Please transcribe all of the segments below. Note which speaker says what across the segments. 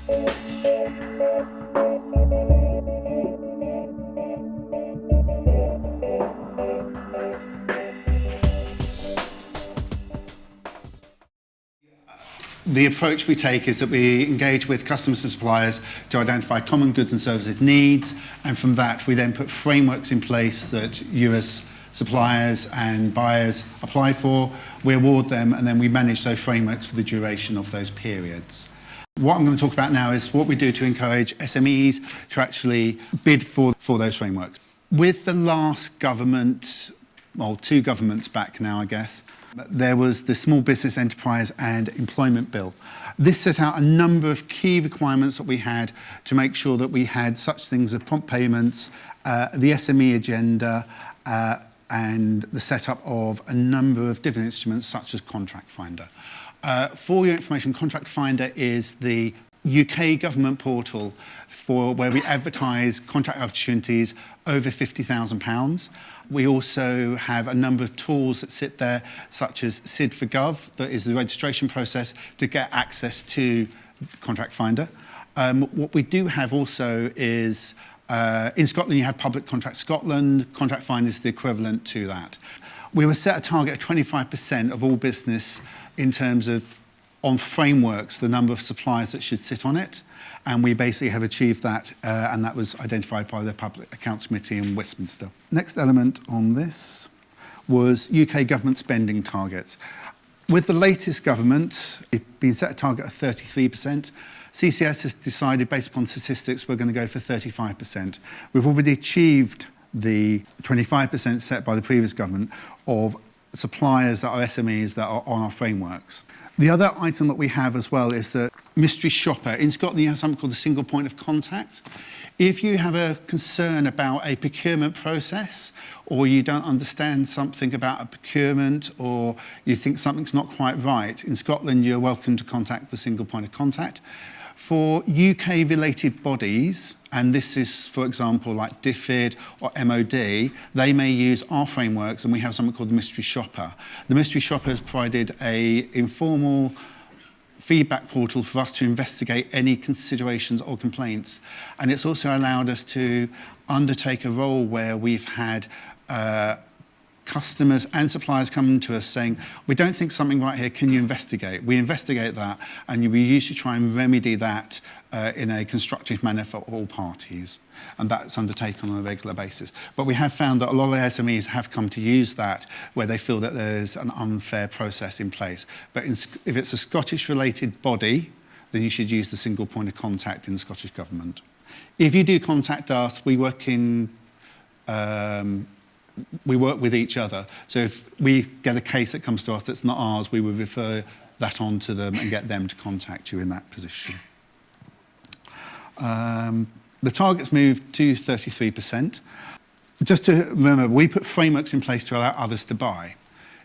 Speaker 1: The approach we take is that we engage with customers and suppliers to identify common goods and services needs, and from that we then put frameworks in place that you as suppliers and buyers apply for, we award them, and then we manage those frameworks for the duration of those periods. What I'm going to talk about now is what we do to encourage SMEs to actually bid for those frameworks. With the last government, well, two governments back now, I guess, there was the Small Business Enterprise and Employment Bill. This set out a number of key requirements that we had to make sure that we had such things as prompt payments, the SME agenda, and the setup of a number of different instruments such as Contract Finder. For your information, Contract Finder is the UK government portal for where we advertise contract opportunities over £50,000. We also have a number of tools that sit there, such as SID for Gov, that is the registration process to get access to Contract Finder. What we do have also is, in Scotland you have Public Contract Scotland, Contract Finder is the equivalent to that. We were set a target of 25% of all business in terms of, on frameworks, the number of suppliers that should sit on it. And we basically have achieved that, and that was identified by the Public Accounts Committee in Westminster. Next element on this was UK government spending targets. With the latest government, it's been set a target of 33%. CCS has decided, based upon statistics, we're going to go for 35%. We've already achieved the 25% set by the previous government of suppliers that are SMEs that are on our frameworks. The other item that we have as well is the mystery shopper. In Scotland, you have something called the single point of contact. If you have a concern about a procurement process, or you don't understand something about a procurement, or you think something's not quite right, in Scotland, you're welcome to contact the single point of contact. For UK-related bodies, and this is, for example, like DFID or MOD, they may use our frameworks, and we have something called the Mystery Shopper. The Mystery Shopper has provided an informal feedback portal for us to investigate any considerations or complaints. And it's also allowed us to undertake a role where we've had customers and suppliers coming to us saying, we don't think something right here, can you investigate? We investigate that, and we usually try and remedy that in a constructive manner for all parties. And that's undertaken on a regular basis. But we have found that a lot of SMEs have come to use that where they feel that there's an unfair process in place. But if it's a Scottish-related body, then you should use the single point of contact in the Scottish Government. If you do contact us, we work with each other. So if we get a case that comes to us that's not ours, we will refer that on to them and get them to contact you in that position. The target's moved to 33%. Just to remember, we put frameworks in place to allow others to buy.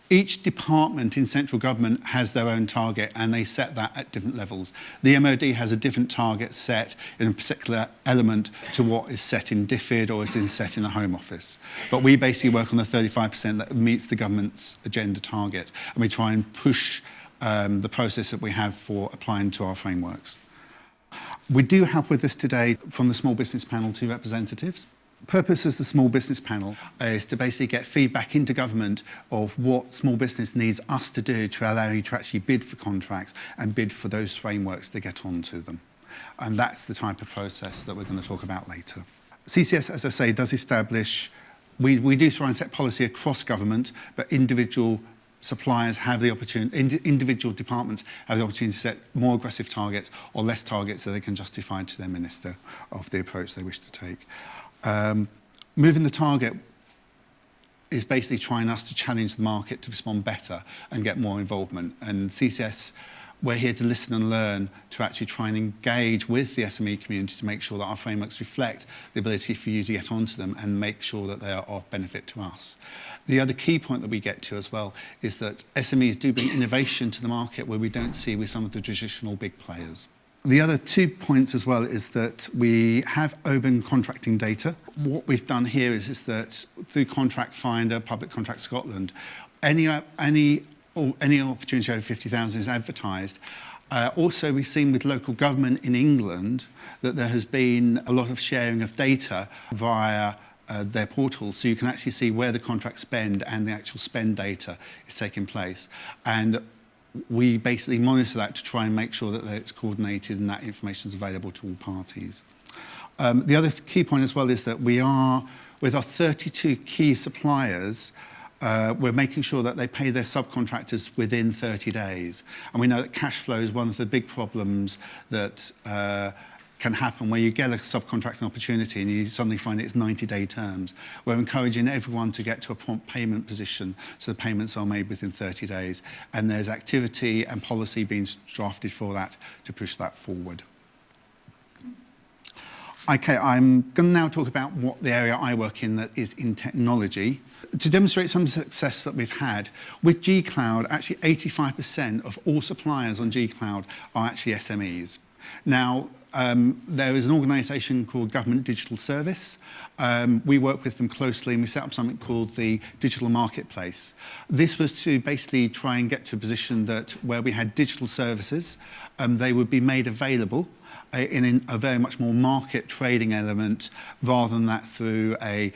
Speaker 1: Each department in central government has their own target, and they set that at different levels. The MOD has a different target set in a particular element to what is set in DFID or is set in the Home Office. But we basically work on the 35% that meets the government's agenda target, and we try and push the process that we have for applying to our frameworks. We do have with us today from the Small Business Panel 2 representatives. The purpose of the Small Business Panel is to basically get feedback into government of what small business needs us to do to allow you to actually bid for contracts and bid for those frameworks to get onto them. And that's the type of process that we're going to talk about later. CCS, as I say, does establish, we do try and set policy across government, but individual suppliers have the opportunity, individual departments have the opportunity to set more aggressive targets or less targets so they can justify to their minister of the approach they wish to take. Moving the target is basically trying us to challenge the market to respond better and get more involvement. And CCS, we're here to listen and learn, to actually try and engage with the SME community to make sure that our frameworks reflect the ability for you to get onto them and make sure that they are of benefit to us. The other key point that we get to as well is that SMEs do bring innovation to the market where we don't see with some of the traditional big players. The other 2 points as well is that we have open contracting data. What we've done here is that through Contract Finder, Public Contract Scotland, any opportunity over 50,000 is advertised. Also, we've seen with local government in England that there has been a lot of sharing of data via their portals, so you can actually see where the contract spend and the actual spend data is taking place. And we basically monitor that to try and make sure that it's coordinated and that information is available to all parties. The other key point as well is that we are, with our 32 key suppliers, we're making sure that they pay their subcontractors within 30 days. And we know that cash flow is one of the big problems that can happen where you get a subcontracting opportunity and you suddenly find it's 90-day terms. We're encouraging everyone to get to a prompt payment position so the payments are made within 30 days. And there's activity and policy being drafted for that to push that forward. Okay, I'm going to now talk about what the area I work in that is in technology. To demonstrate some success that we've had, with G-Cloud, actually 85% of all suppliers on G-Cloud are actually SMEs. Now, there is an organisation called Government Digital Service. We work with them closely and we set up something called the Digital Marketplace. This was to basically try and get to a position that where we had digital services, they would be made available in a very much more market trading element rather than that through a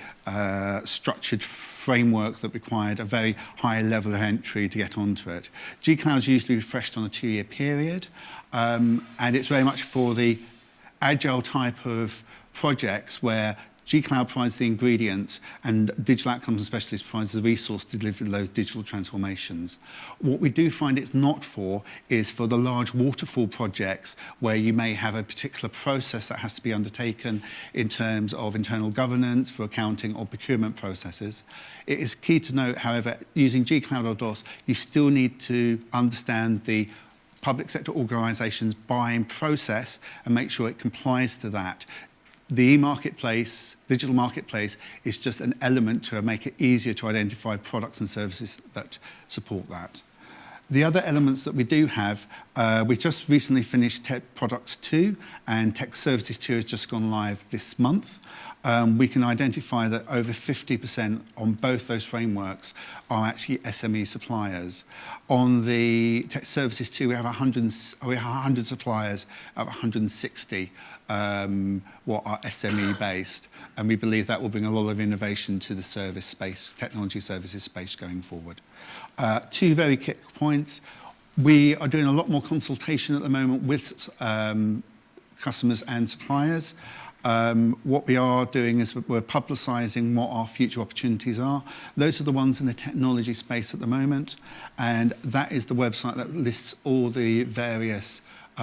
Speaker 1: structured framework that required a very high level of entry to get onto it. G-Cloud is usually refreshed on a 2-year period, and it's very much for the agile type of projects where G-Cloud provides the ingredients and Digital Outcomes and Specialists provides the resource to deliver those digital transformations. What we do find it's not for is for the large waterfall projects where you may have a particular process that has to be undertaken in terms of internal governance, for accounting or procurement processes. It is key to note, however, using G-Cloud or DOS, you still need to understand the public sector organisations' buying process and make sure it complies to that. The e-marketplace, digital marketplace, is just an element to make it easier to identify products and services that support that. The other elements that we do have, we just recently finished Tech Products 2 and Tech Services 2 has just gone live this month. We can identify that over 50% on both those frameworks are actually SME suppliers. On the Tech Services 2, we have 100 suppliers out of 160 what are SME based, and we believe that will bring a lot of innovation to the service space, technology services space going forward. 2 very quick points. We are doing a lot more consultation at the moment with customers and suppliers. What we are doing is we're publicising what our future opportunities are. Those are the ones in the technology space at the moment, and that is the website that lists all the various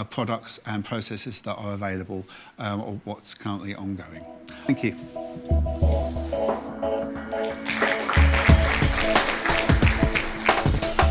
Speaker 1: products and processes that are available or what's currently ongoing. Thank you.